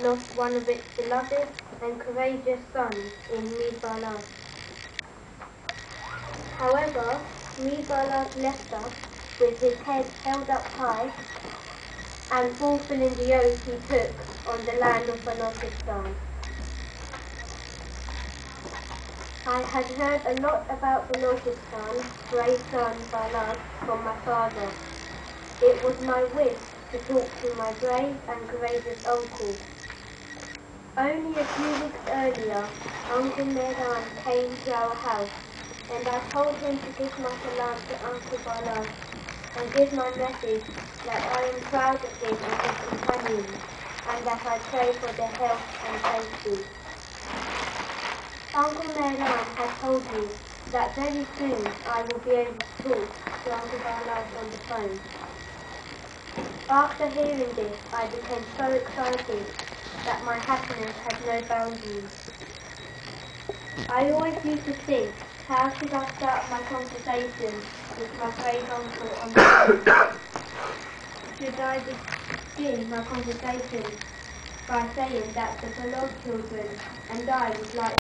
lost one of its beloved and courageous sons in Balaach. However, Baloch left us with his head held up high and fulfilling the oath he took on the land of Balochistan. I had heard a lot about Balochistan's brave son Baloch from my father. It was my wish to talk to my brave and courageous uncle. Only a few weeks earlier, Uncle Meran came to our house, and I told him to give my salam to Uncle Baloch and give my message that I am proud of him and his companions, and that I pray for their health and safety. Uncle Meran had told me that very soon I will be able to talk to Uncle Baloch on the phone. After hearing this, I became so excited that my happiness had no boundaries. I always used to think, how should I start my conversation with my great uncle on the phone? Should I begin my conversation by saying that the Baloch children and I would like